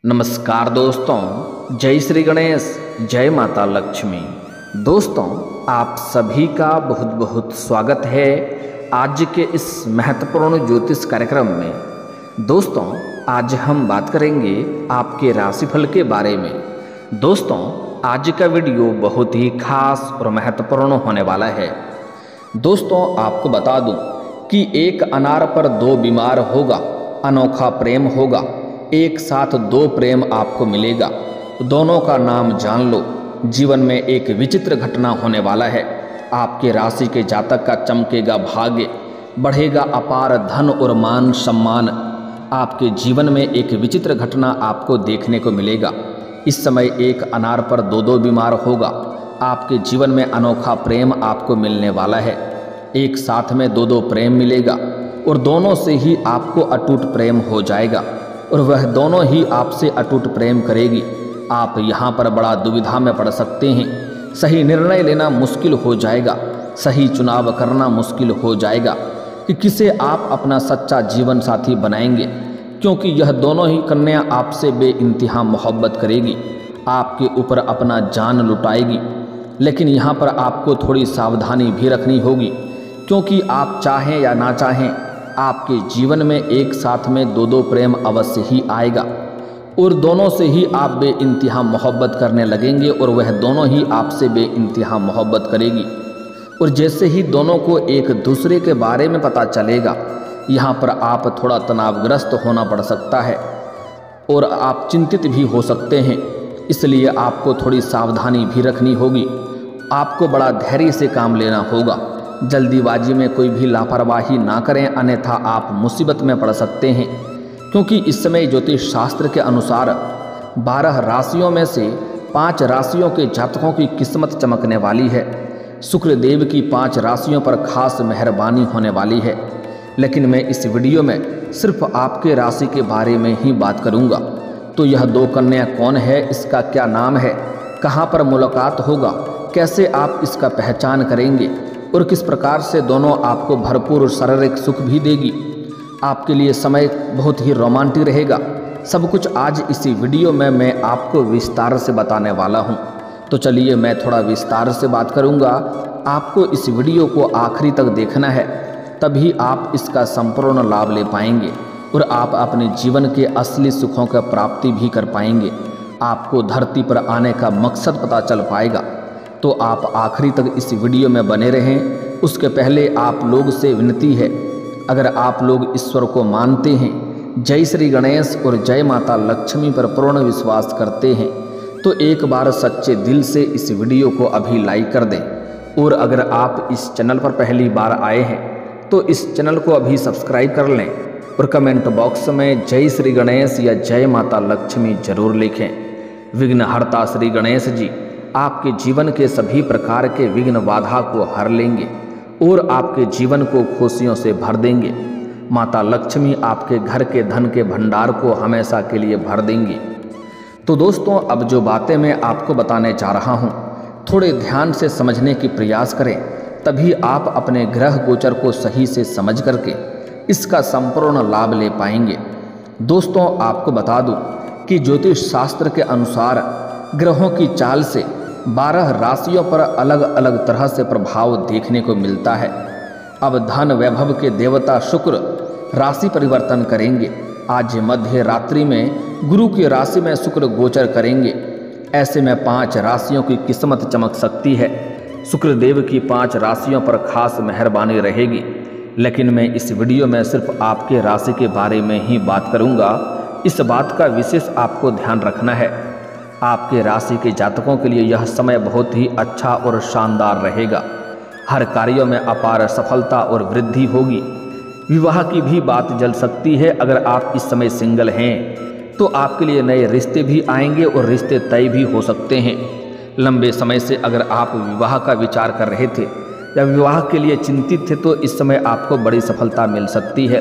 नमस्कार दोस्तों, जय श्री गणेश, जय माता लक्ष्मी। दोस्तों, आप सभी का बहुत बहुत स्वागत है आज के इस महत्वपूर्ण ज्योतिष कार्यक्रम में। दोस्तों, आज हम बात करेंगे आपके राशिफल के बारे में। दोस्तों, आज का वीडियो बहुत ही खास और महत्वपूर्ण होने वाला है। दोस्तों, आपको बता दूं कि एक अनार पर दो बीमार होगा, अनोखा प्रेम होगा, एक साथ दो प्रेम आपको मिलेगा, दोनों का नाम जान लो। जीवन में एक विचित्र घटना होने वाला है। आपके राशि के जातक का चमकेगा भाग्य, बढ़ेगा अपार धन और मान सम्मान। आपके जीवन में एक विचित्र घटना आपको देखने को मिलेगा। इस समय एक अनार पर दो दो बीमार होगा। आपके जीवन में अनोखा प्रेम आपको मिलने वाला है। एक साथ में दो दो प्रेम मिलेगा और दोनों से ही आपको अटूट प्रेम हो जाएगा और वह दोनों ही आपसे अटूट प्रेम करेगी। आप यहाँ पर बड़ा दुविधा में पड़ सकते हैं। सही निर्णय लेना मुश्किल हो जाएगा, सही चुनाव करना मुश्किल हो जाएगा कि किसे आप अपना सच्चा जीवन साथी बनाएंगे, क्योंकि यह दोनों ही कन्या आपसे बेइंतहा मोहब्बत करेगी, आपके ऊपर अपना जान लुटाएगी। लेकिन यहाँ पर आपको थोड़ी सावधानी भी रखनी होगी, क्योंकि आप चाहें या ना चाहें आपके जीवन में एक साथ में दो दो प्रेम अवश्य ही आएगा और दोनों से ही आप बेइंतहा मोहब्बत करने लगेंगे और वह दोनों ही आपसे बेइंतहा मोहब्बत करेगी। और जैसे ही दोनों को एक दूसरे के बारे में पता चलेगा, यहाँ पर आप थोड़ा तनावग्रस्त होना पड़ सकता है और आप चिंतित भी हो सकते हैं। इसलिए आपको थोड़ी सावधानी भी रखनी होगी। आपको बड़ा धैर्य से काम लेना होगा। जल्दीबाजी में कोई भी लापरवाही ना करें, अन्यथा आप मुसीबत में पड़ सकते हैं। क्योंकि इस समय ज्योतिष शास्त्र के अनुसार 12 राशियों में से 5 राशियों के जातकों की किस्मत चमकने वाली है। शुक्र देव की 5 राशियों पर खास मेहरबानी होने वाली है। लेकिन मैं इस वीडियो में सिर्फ आपके राशि के बारे में ही बात करूंगा। तो यह दो कन्या कौन है, इसका क्या नाम है, कहाँ पर मुलाकात होगा, कैसे आप इसका पहचान करेंगे और किस प्रकार से दोनों आपको भरपूर शारीरिक सुख भी देगी। आपके लिए समय बहुत ही रोमांटिक रहेगा। सब कुछ आज इसी वीडियो में मैं आपको विस्तार से बताने वाला हूं। तो चलिए मैं थोड़ा विस्तार से बात करूंगा। आपको इस वीडियो को आखिरी तक देखना है, तभी आप इसका संपूर्ण लाभ ले पाएंगे और आप अपने जीवन के असली सुखों का प्राप्ति भी कर पाएंगे। आपको धरती पर आने का मकसद पता चल पाएगा। तो आप आखिरी तक इस वीडियो में बने रहें। उसके पहले आप लोग से विनती है, अगर आप लोग ईश्वर को मानते हैं, जय श्री गणेश और जय माता लक्ष्मी पर पूर्ण विश्वास करते हैं, तो एक बार सच्चे दिल से इस वीडियो को अभी लाइक कर दें। और अगर आप इस चैनल पर पहली बार आए हैं तो इस चैनल को अभी सब्सक्राइब कर लें और कमेंट बॉक्स में जय श्री गणेश या जय माता लक्ष्मी जरूर लिखें। विघ्नहर्ता श्री गणेश जी आपके जीवन के सभी प्रकार के विघ्न बाधा को हर लेंगे और आपके जीवन को खुशियों से भर देंगे। माता लक्ष्मी आपके घर के धन के भंडार को हमेशा के लिए भर देंगी। तो दोस्तों, अब जो बातें मैं आपको बताने जा रहा हूँ, थोड़े ध्यान से समझने की प्रयास करें, तभी आप अपने ग्रह गोचर को सही से समझ करके इसका संपूर्ण लाभ ले पाएंगे। दोस्तों, आपको बता दूं कि ज्योतिष शास्त्र के अनुसार ग्रहों की चाल से 12 राशियों पर अलग अलग तरह से प्रभाव देखने को मिलता है। अब धन वैभव के देवता शुक्र राशि परिवर्तन करेंगे। आज मध्य रात्रि में गुरु की राशि में शुक्र गोचर करेंगे। ऐसे में 5 राशियों की किस्मत चमक सकती है। शुक्र देव की 5 राशियों पर खास मेहरबानी रहेगी। लेकिन मैं इस वीडियो में सिर्फ आपके राशि के बारे में ही बात करूंगा। इस बात का विशेष आपको ध्यान रखना है। आपके राशि के जातकों के लिए यह समय बहुत ही अच्छा और शानदार रहेगा। हर कार्यों में अपार सफलता और वृद्धि होगी। विवाह की भी बात चल सकती है। अगर आप इस समय सिंगल हैं तो आपके लिए नए रिश्ते भी आएंगे और रिश्ते तय भी हो सकते हैं। लंबे समय से अगर आप विवाह का विचार कर रहे थे या विवाह के लिए चिंतित थे, तो इस समय आपको बड़ी सफलता मिल सकती है।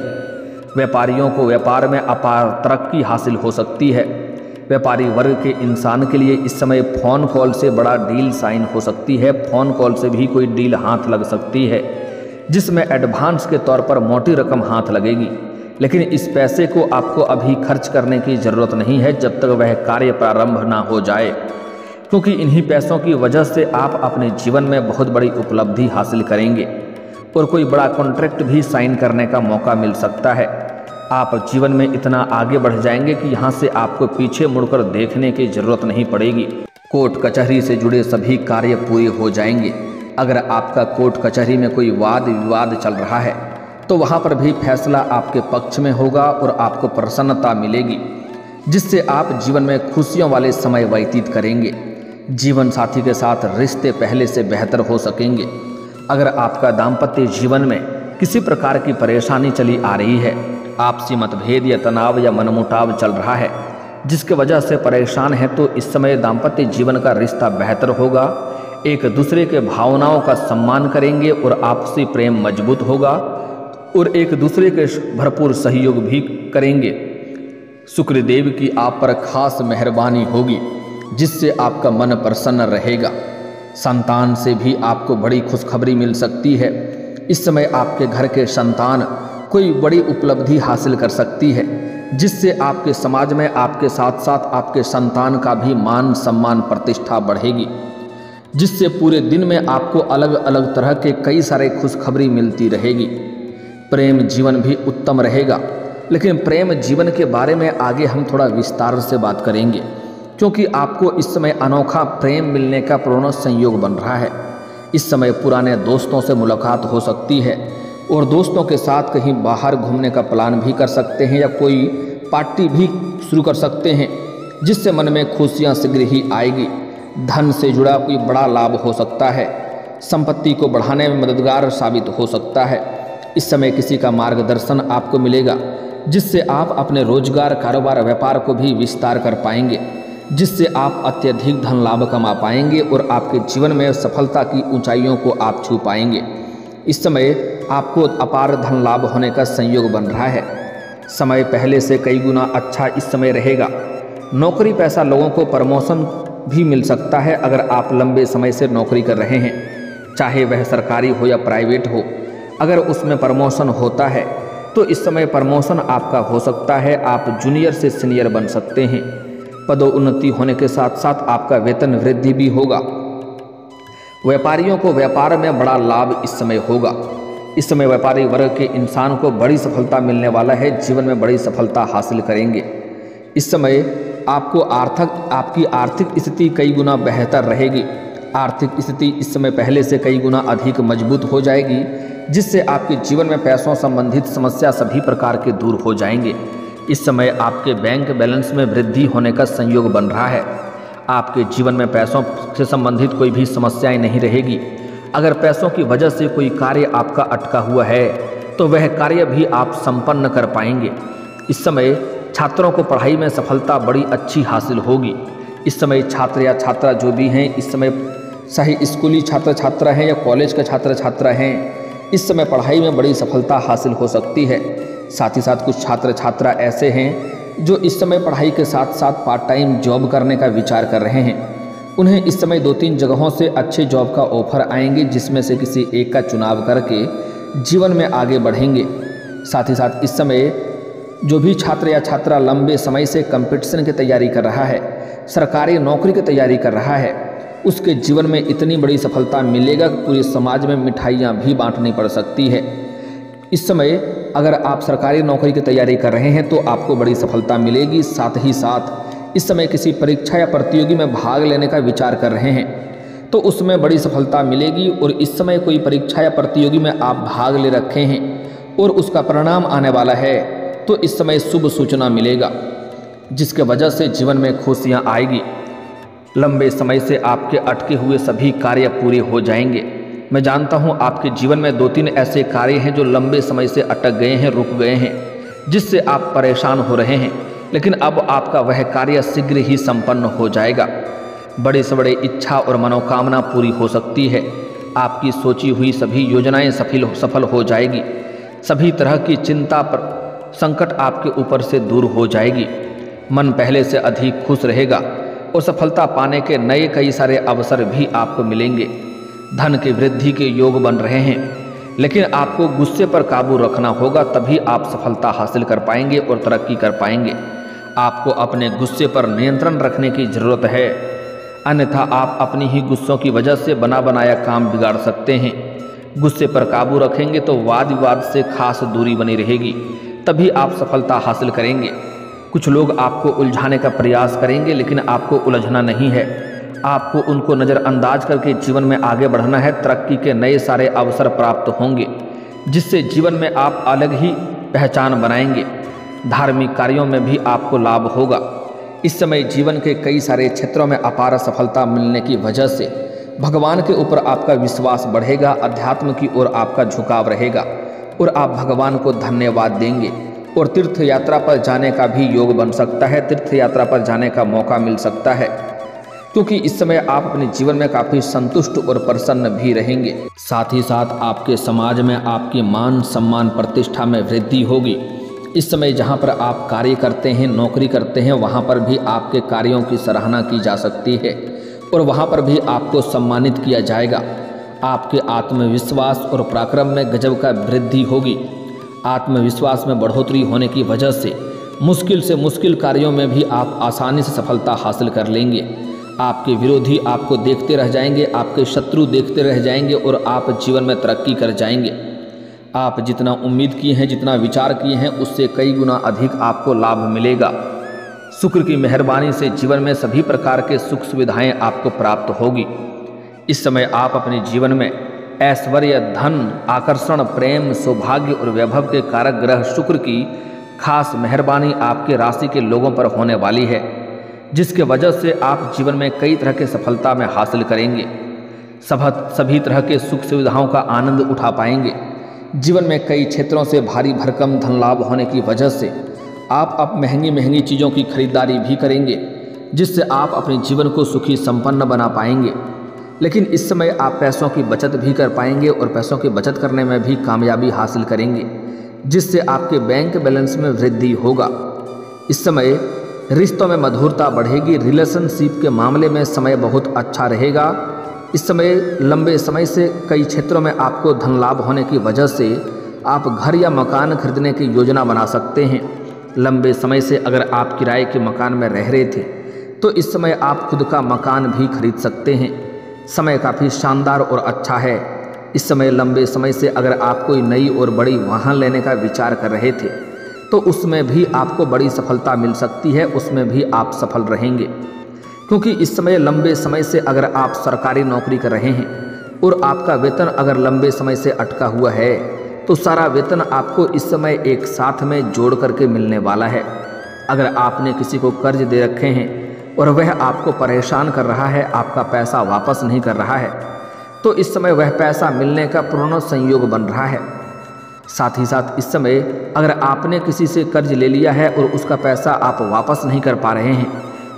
व्यापारियों को व्यापार में अपार तरक्की हासिल हो सकती है। व्यापारी वर्ग के इंसान के लिए इस समय फ़ोन कॉल से बड़ा डील साइन हो सकती है। फ़ोन कॉल से भी कोई डील हाथ लग सकती है, जिसमें एडवांस के तौर पर मोटी रकम हाथ लगेगी। लेकिन इस पैसे को आपको अभी खर्च करने की ज़रूरत नहीं है जब तक वह कार्य प्रारंभ ना हो जाए, क्योंकि इन्हीं पैसों की वजह से आप अपने जीवन में बहुत बड़ी उपलब्धि हासिल करेंगे और कोई बड़ा कॉन्ट्रैक्ट भी साइन करने का मौका मिल सकता है। आप जीवन में इतना आगे बढ़ जाएंगे कि यहाँ से आपको पीछे मुड़कर देखने की ज़रूरत नहीं पड़ेगी। कोर्ट कचहरी से जुड़े सभी कार्य पूरे हो जाएंगे। अगर आपका कोर्ट कचहरी में कोई वाद विवाद चल रहा है तो वहाँ पर भी फैसला आपके पक्ष में होगा और आपको प्रसन्नता मिलेगी, जिससे आप जीवन में खुशियों वाले समय व्यतीत करेंगे। जीवन साथी के साथ रिश्ते पहले से बेहतर हो सकेंगे। अगर आपका दाम्पत्य जीवन में किसी प्रकार की परेशानी चली आ रही है, आपसी मतभेद या तनाव या मनमुटाव चल रहा है जिसके वजह से परेशान है, तो इस समय दाम्पत्य जीवन का रिश्ता बेहतर होगा। एक दूसरे के भावनाओं का सम्मान करेंगे और आपसी प्रेम मजबूत होगा और एक दूसरे के भरपूर सहयोग भी करेंगे। शुक्रदेव की आप पर खास मेहरबानी होगी, जिससे आपका मन प्रसन्न रहेगा। संतान से भी आपको बड़ी खुशखबरी मिल सकती है। इस समय आपके घर के संतान कोई बड़ी उपलब्धि हासिल कर सकती है, जिससे आपके समाज में आपके साथ साथ आपके संतान का भी मान सम्मान प्रतिष्ठा बढ़ेगी, जिससे पूरे दिन में आपको अलग अलग तरह के कई सारे खुशखबरी मिलती रहेगी। प्रेम जीवन भी उत्तम रहेगा, लेकिन प्रेम जीवन के बारे में आगे हम थोड़ा विस्तार से बात करेंगे, क्योंकि आपको इस समय अनोखा प्रेम मिलने का पूर्ण संयोग बन रहा है। इस समय पुराने दोस्तों से मुलाकात हो सकती है और दोस्तों के साथ कहीं बाहर घूमने का प्लान भी कर सकते हैं या कोई पार्टी भी शुरू कर सकते हैं, जिससे मन में खुशियाँ शीघ्र ही आएगी। धन से जुड़ा कोई बड़ा लाभ हो सकता है, संपत्ति को बढ़ाने में मददगार साबित हो सकता है। इस समय किसी का मार्गदर्शन आपको मिलेगा, जिससे आप अपने रोजगार, कारोबार, व्यापार को भी विस्तार कर पाएंगे, जिससे आप अत्यधिक धन लाभ कमा पाएंगे और आपके जीवन में सफलता की ऊंचाइयों को आप छू पाएंगे। इस समय आपको अपार धन लाभ होने का संयोग बन रहा है। समय पहले से कई गुना अच्छा इस समय रहेगा। नौकरी पैसा लोगों को प्रमोशन भी मिल सकता है। अगर आप लंबे समय से नौकरी कर रहे हैं, चाहे वह सरकारी हो या प्राइवेट हो, अगर उसमें प्रमोशन होता है तो इस समय प्रमोशन आपका हो सकता है। आप जूनियर से सीनियर बन सकते हैं। पदोन्नति होने के साथ साथ आपका वेतन वृद्धि भी होगा। व्यापारियों को व्यापार में बड़ा लाभ इस समय होगा। इस समय व्यापारी वर्ग के इंसान को बड़ी सफलता मिलने वाला है, जीवन में बड़ी सफलता हासिल करेंगे। इस समय आपकी आर्थिक स्थिति कई गुना बेहतर रहेगी। आर्थिक स्थिति इस समय पहले से कई गुना अधिक मजबूत हो जाएगी, जिससे आपके जीवन में पैसों संबंधित समस्या सभी प्रकार के दूर हो जाएंगे। इस समय आपके बैंक बैलेंस में वृद्धि होने का संयोग बन रहा है। आपके जीवन में पैसों से संबंधित कोई भी समस्याएं नहीं रहेगी। अगर पैसों की वजह से कोई कार्य आपका अटका हुआ है तो वह कार्य भी आप संपन्न कर पाएंगे। इस समय छात्रों को पढ़ाई में सफलता बड़ी अच्छी हासिल होगी। इस समय छात्र या छात्रा जो भी हैं, इस समय चाहे स्कूली छात्र छात्रा हैं या कॉलेज के छात्र छात्रा हैं, इस समय पढ़ाई में बड़ी सफलता हासिल हो सकती है। साथ ही साथ कुछ छात्र छात्रा ऐसे हैं जो इस समय पढ़ाई के साथ साथ पार्ट टाइम जॉब करने का विचार कर रहे हैं। उन्हें इस समय 2-3 जगहों से अच्छे जॉब का ऑफर आएंगे, जिसमें से किसी एक का चुनाव करके जीवन में आगे बढ़ेंगे। साथ ही साथ इस समय जो भी छात्र या छात्रा लंबे समय से कंपटीशन की तैयारी कर रहा है, सरकारी नौकरी की तैयारी कर रहा है, उसके जीवन में इतनी बड़ी सफलता मिलेगा कि पूरे समाज में मिठाइयाँ भी बांटनी पड़ सकती है। इस समय अगर आप सरकारी नौकरी की तैयारी कर रहे हैं तो आपको बड़ी सफलता मिलेगी। साथ ही साथ इस समय किसी परीक्षा या प्रतियोगी में भाग लेने का विचार कर रहे हैं तो उसमें बड़ी सफलता मिलेगी। और इस समय कोई परीक्षा या प्रतियोगी में आप भाग ले रखे हैं और उसका परिणाम आने वाला है तो इस समय शुभ सूचना मिलेगा, जिसके वजह से जीवन में खुशियाँ आएगी। लंबे समय से आपके अटके हुए सभी कार्य पूरे हो जाएंगे। मैं जानता हूँ आपके जीवन में 2-3 ऐसे कार्य हैं जो लंबे समय से अटक गए हैं, रुक गए हैं, जिससे आप परेशान हो रहे हैं, लेकिन अब आपका वह कार्य शीघ्र ही संपन्न हो जाएगा। बड़े से बड़े इच्छा और मनोकामना पूरी हो सकती है। आपकी सोची हुई सभी योजनाएं सफल हो जाएगी। सभी तरह की चिंता पर संकट आपके ऊपर से दूर हो जाएगी। मन पहले से अधिक खुश रहेगा और सफलता पाने के नए कई सारे अवसर भी आपको मिलेंगे। धन की वृद्धि के योग बन रहे हैं। लेकिन आपको गुस्से पर काबू रखना होगा, तभी आप सफलता हासिल कर पाएंगे और तरक्की कर पाएंगे। आपको अपने गुस्से पर नियंत्रण रखने की ज़रूरत है, अन्यथा आप अपनी ही गुस्सों की वजह से बना बनाया काम बिगाड़ सकते हैं। गुस्से पर काबू रखेंगे तो वाद विवाद से खास दूरी बनी रहेगी, तभी आप सफलता हासिल करेंगे। कुछ लोग आपको उलझाने का प्रयास करेंगे, लेकिन आपको उलझना नहीं है। आपको उनको नज़रअंदाज करके जीवन में आगे बढ़ना है। तरक्की के नए सारे अवसर प्राप्त होंगे, जिससे जीवन में आप अलग ही पहचान बनाएंगे। धार्मिक कार्यों में भी आपको लाभ होगा। इस समय जीवन के कई सारे क्षेत्रों में अपार सफलता मिलने की वजह से भगवान के ऊपर आपका विश्वास बढ़ेगा, अध्यात्म की ओर आपका झुकाव रहेगा और आप भगवान को धन्यवाद देंगे। और तीर्थ यात्रा पर जाने का भी योग बन सकता है, तीर्थ यात्रा पर जाने का मौका मिल सकता है, क्योंकि इस समय आप अपने जीवन में काफ़ी संतुष्ट और प्रसन्न भी रहेंगे। साथ ही साथ आपके समाज में आपकी मान सम्मान प्रतिष्ठा में वृद्धि होगी। इस समय जहाँ पर आप कार्य करते हैं, नौकरी करते हैं, वहाँ पर भी आपके कार्यों की सराहना की जा सकती है और वहाँ पर भी आपको सम्मानित किया जाएगा। आपके आत्मविश्वास और पराक्रम में गजब का वृद्धि होगी। आत्मविश्वास में बढ़ोतरी होने की वजह से मुश्किल कार्यों में भी आप आसानी से सफलता हासिल कर लेंगे। आपके विरोधी आपको देखते रह जाएंगे, आपके शत्रु देखते रह जाएंगे और आप जीवन में तरक्की कर जाएंगे। आप जितना उम्मीद किए हैं, जितना विचार किए हैं, उससे कई गुना अधिक आपको लाभ मिलेगा। शुक्र की मेहरबानी से जीवन में सभी प्रकार के सुख सुविधाएं आपको प्राप्त होगी। इस समय आप अपने जीवन में ऐश्वर्य, धन, आकर्षण, प्रेम, सौभाग्य और वैभव के कारक ग्रह शुक्र की खास मेहरबानी आपके राशि के लोगों पर होने वाली है, जिसके वजह से आप जीवन में कई तरह के सफलता में हासिल करेंगे। सभी तरह के सुख सुविधाओं का आनंद उठा पाएंगे। जीवन में कई क्षेत्रों से भारी भरकम धन लाभ होने की वजह से आप अब महंगी चीज़ों की खरीदारी भी करेंगे, जिससे आप अपने जीवन को सुखी संपन्न बना पाएंगे। लेकिन इस समय आप पैसों की बचत भी कर पाएंगे और पैसों की बचत करने में भी कामयाबी हासिल करेंगे, जिससे आपके बैंक बैलेंस में वृद्धि होगा। इस समय रिश्तों में मधुरता बढ़ेगी। रिलेशनशिप के मामले में समय बहुत अच्छा रहेगा। इस समय लंबे समय से कई क्षेत्रों में आपको धन लाभ होने की वजह से आप घर या मकान खरीदने की योजना बना सकते हैं। लंबे समय से अगर आप किराए के मकान में रह रहे थे तो इस समय आप खुद का मकान भी खरीद सकते हैं। समय काफ़ी शानदार और अच्छा है। इस समय लंबे समय से अगर आप कोई नई और बड़ी वाहन लेने का विचार कर रहे थे तो उसमें भी आपको बड़ी सफलता मिल सकती है, उसमें भी आप सफल रहेंगे। क्योंकि इस समय लंबे समय से अगर आप सरकारी नौकरी कर रहे हैं और आपका वेतन अगर लंबे समय से अटका हुआ है तो सारा वेतन आपको इस समय एक साथ में जोड़ करके मिलने वाला है। अगर आपने किसी को कर्ज दे रखे हैं और वह आपको परेशान कर रहा है, आपका पैसा वापस नहीं कर रहा है, तो इस समय वह पैसा मिलने का पूर्ण संयोग बन रहा है। साथ ही साथ इस समय अगर आपने किसी से कर्ज ले लिया है और उसका पैसा आप वापस नहीं कर पा रहे हैं,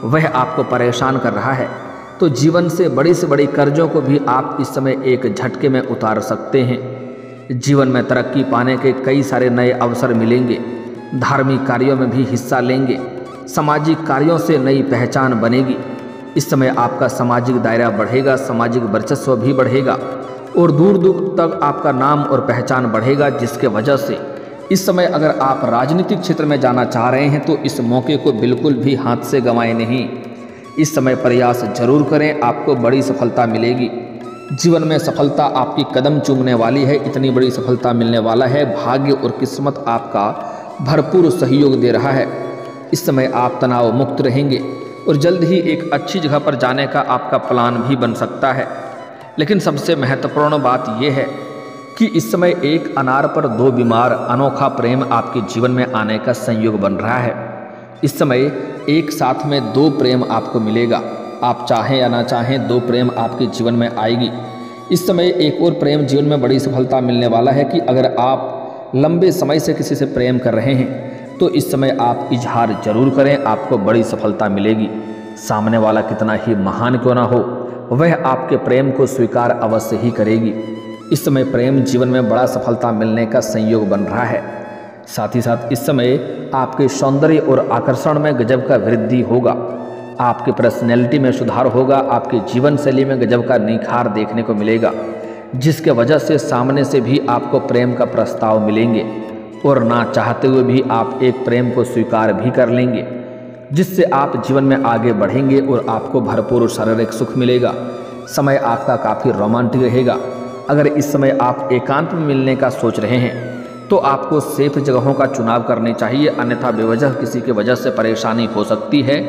वह आपको परेशान कर रहा है, तो जीवन से बड़ी कर्जों को भी आप इस समय एक झटके में उतार सकते हैं। जीवन में तरक्की पाने के कई सारे नए अवसर मिलेंगे। धार्मिक कार्यों में भी हिस्सा लेंगे। सामाजिक कार्यों से नई पहचान बनेगी। इस समय आपका सामाजिक दायरा बढ़ेगा, सामाजिक वर्चस्व भी बढ़ेगा और दूर दूर तक आपका नाम और पहचान बढ़ेगा, जिसके वजह से इस समय अगर आप राजनीतिक क्षेत्र में जाना चाह रहे हैं तो इस मौके को बिल्कुल भी हाथ से गंवाएं नहीं। इस समय प्रयास जरूर करें, आपको बड़ी सफलता मिलेगी। जीवन में सफलता आपकी कदम चूमने वाली है, इतनी बड़ी सफलता मिलने वाला है। भाग्य और किस्मत आपका भरपूर सहयोग दे रहा है। इस समय आप तनाव मुक्त रहेंगे और जल्द ही एक अच्छी जगह पर जाने का आपका प्लान भी बन सकता है। लेकिन सबसे महत्वपूर्ण बात यह है कि इस समय एक अनार पर दो बीमार, अनोखा प्रेम आपके जीवन में आने का संयोग बन रहा है। इस समय एक साथ में दो प्रेम आपको मिलेगा। आप चाहें या ना चाहें, दो प्रेम आपके जीवन में आएगी। इस समय एक और प्रेम जीवन में बड़ी सफलता मिलने वाला है कि अगर आप लंबे समय से किसी से प्रेम कर रहे हैं तो इस समय आप इजहार जरूर करें, आपको बड़ी सफलता मिलेगी। सामने वाला कितना ही महान क्यों ना हो, वह आपके प्रेम को स्वीकार अवश्य ही करेगी। इस समय प्रेम जीवन में बड़ा सफलता मिलने का संयोग बन रहा है। साथ ही साथ इस समय आपके सौंदर्य और आकर्षण में गजब का वृद्धि होगा। आपकी पर्सनैलिटी में सुधार होगा। आपके जीवन शैली में गजब का निखार देखने को मिलेगा। जिसके वजह से सामने से भी आपको प्रेम का प्रस्ताव मिलेंगे और ना चाहते हुए भी आप एक प्रेम को स्वीकार भी कर लेंगे, जिससे आप जीवन में आगे बढ़ेंगे और आपको भरपूर शारीरिक सुख मिलेगा। समय आपका काफ़ी रोमांटिक रहेगा। अगर इस समय आप एकांत में मिलने का सोच रहे हैं तो आपको सेफ जगहों का चुनाव करनी चाहिए, अन्यथा बेवजह किसी की वजह से परेशानी हो सकती है,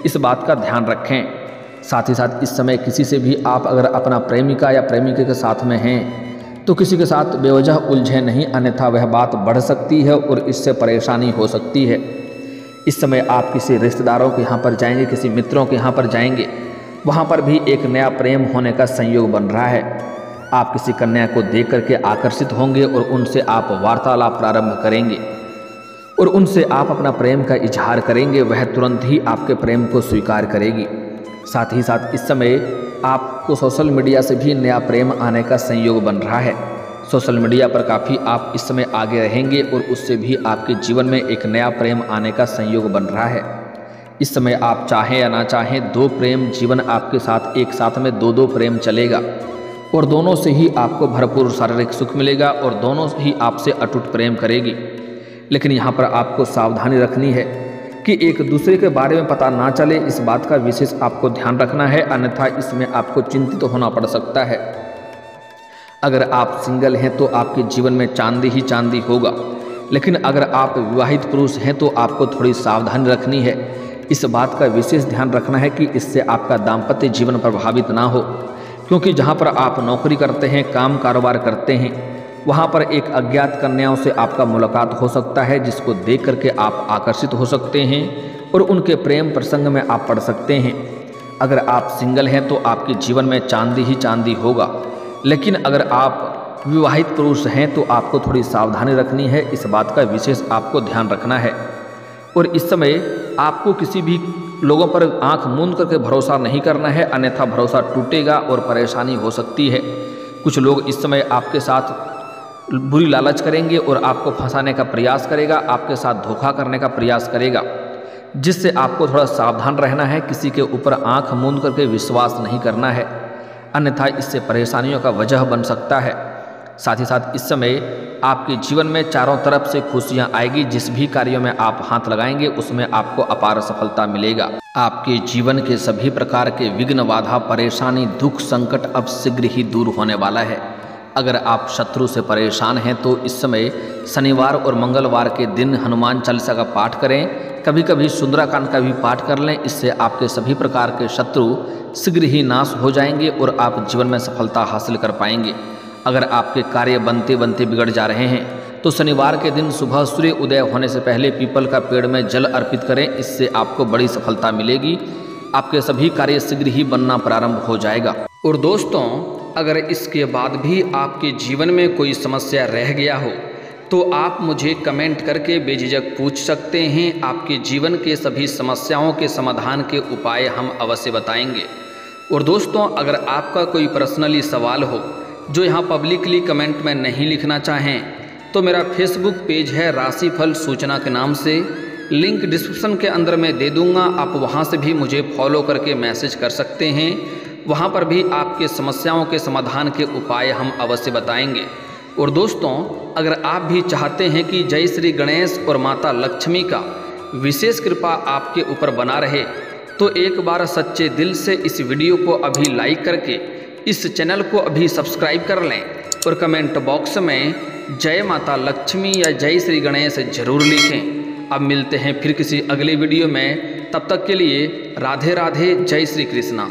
इस बात का ध्यान रखें। साथ ही साथ इस समय किसी से भी आप अगर अपना प्रेमिका या प्रेमिके के साथ में हैं तो किसी के साथ बेवजह उलझे नहीं, अन्यथा वह बात बढ़ सकती है और इससे परेशानी हो सकती है। इस समय आप किसी रिश्तेदारों के यहाँ पर जाएंगे, किसी मित्रों के यहाँ पर जाएंगे, वहाँ पर भी एक नया प्रेम होने का संयोग बन रहा है। आप किसी कन्या को देख करके आकर्षित होंगे और उनसे आप वार्तालाप प्रारंभ करेंगे और उनसे आप अपना प्रेम का इजहार करेंगे, वह तुरंत ही आपके प्रेम को स्वीकार करेगी। साथ ही साथ इस समय आपको सोशल मीडिया से भी नया प्रेम आने का संयोग बन रहा है। सोशल मीडिया पर काफ़ी आप इस समय आगे रहेंगे और उससे भी आपके जीवन में एक नया प्रेम आने का संयोग बन रहा है। इस समय आप चाहें या ना चाहें, दो प्रेम जीवन आपके साथ एक साथ में दो प्रेम चलेगा और दोनों से ही आपको भरपूर शारीरिक सुख मिलेगा और दोनों ही आपसे अटूट प्रेम करेगी। लेकिन यहाँ पर आपको सावधानी रखनी है कि एक दूसरे के बारे में पता ना चले, इस बात का विशेष आपको ध्यान रखना है, अन्यथा इसमें आपको चिंतित होना पड़ सकता है। अगर आप सिंगल हैं तो आपके जीवन में चांदी ही चांदी होगा, लेकिन अगर आप विवाहित पुरुष हैं तो आपको थोड़ी सावधानी रखनी है। इस बात का विशेष ध्यान रखना है कि इससे आपका दाम्पत्य जीवन प्रभावित ना हो, क्योंकि जहाँ पर आप नौकरी करते हैं, काम कारोबार करते हैं, वहाँ पर एक अज्ञात कन्याओं से आपका मुलाकात हो सकता है, जिसको देख करके आप आकर्षित हो सकते हैं और उनके प्रेम प्रसंग में आप पड़ सकते हैं। अगर आप सिंगल हैं तो आपके जीवन में चांदी ही चांदी होगा, लेकिन अगर आप विवाहित पुरुष हैं तो आपको थोड़ी सावधानी रखनी है, इस बात का विशेष आपको ध्यान रखना है। और इस समय आपको किसी भी लोगों पर आंख मूंद करके भरोसा नहीं करना है, अन्यथा भरोसा टूटेगा और परेशानी हो सकती है। कुछ लोग इस समय आपके साथ बुरी लालच करेंगे और आपको फंसाने का प्रयास करेगा, आपके साथ धोखा करने का प्रयास करेगा, जिससे आपको थोड़ा सावधान रहना है। किसी के ऊपर आंख मूंद करके विश्वास नहीं करना है, अन्यथा इससे परेशानियों का वजह बन सकता है। साथ ही साथ इस समय आपके जीवन में चारों तरफ से खुशियां आएगी। जिस भी कार्यों में आप हाथ लगाएंगे उसमें आपको अपार सफलता मिलेगा। आपके जीवन के सभी प्रकार के विघ्न, बाधा, परेशानी, दुख, संकट अब शीघ्र ही दूर होने वाला है। अगर आप शत्रु से परेशान हैं तो इस समय शनिवार और मंगलवार के दिन हनुमान चालीसा का पाठ करें, कभी कभी सुंदराकांड का भी पाठ कर लें। इससे आपके सभी प्रकार के शत्रु शीघ्र ही नाश हो जाएंगे और आप जीवन में सफलता हासिल कर पाएंगे। अगर आपके कार्य बनते बनते बिगड़ जा रहे हैं तो शनिवार के दिन सुबह सूर्य उदय होने से पहले पीपल का पेड़ में जल अर्पित करें, इससे आपको बड़ी सफलता मिलेगी। आपके सभी कार्य शीघ्र ही बनना प्रारंभ हो जाएगा। और दोस्तों, अगर इसके बाद भी आपके जीवन में कोई समस्या रह गया हो तो आप मुझे कमेंट करके बेझिझक पूछ सकते हैं। आपके जीवन के सभी समस्याओं के समाधान के उपाय हम अवश्य बताएंगे। और दोस्तों, अगर आपका कोई पर्सनली सवाल हो जो यहाँ पब्लिकली कमेंट में नहीं लिखना चाहें तो मेरा फेसबुक पेज है राशिफल सूचना के नाम से, लिंक डिस्क्रिप्शन के अंदर मैं दे दूँगा। आप वहाँ से भी मुझे फॉलो करके मैसेज कर सकते हैं। वहाँ पर भी आपके समस्याओं के समाधान के उपाय हम अवश्य बताएंगे। और दोस्तों, अगर आप भी चाहते हैं कि जय श्री गणेश और माता लक्ष्मी का विशेष कृपा आपके ऊपर बना रहे तो एक बार सच्चे दिल से इस वीडियो को अभी लाइक करके इस चैनल को अभी सब्सक्राइब कर लें और कमेंट बॉक्स में जय माता लक्ष्मी या जय श्री गणेश जरूर लिखें। अब मिलते हैं फिर किसी अगले वीडियो में, तब तक के लिए राधे राधे, जय श्री कृष्णा।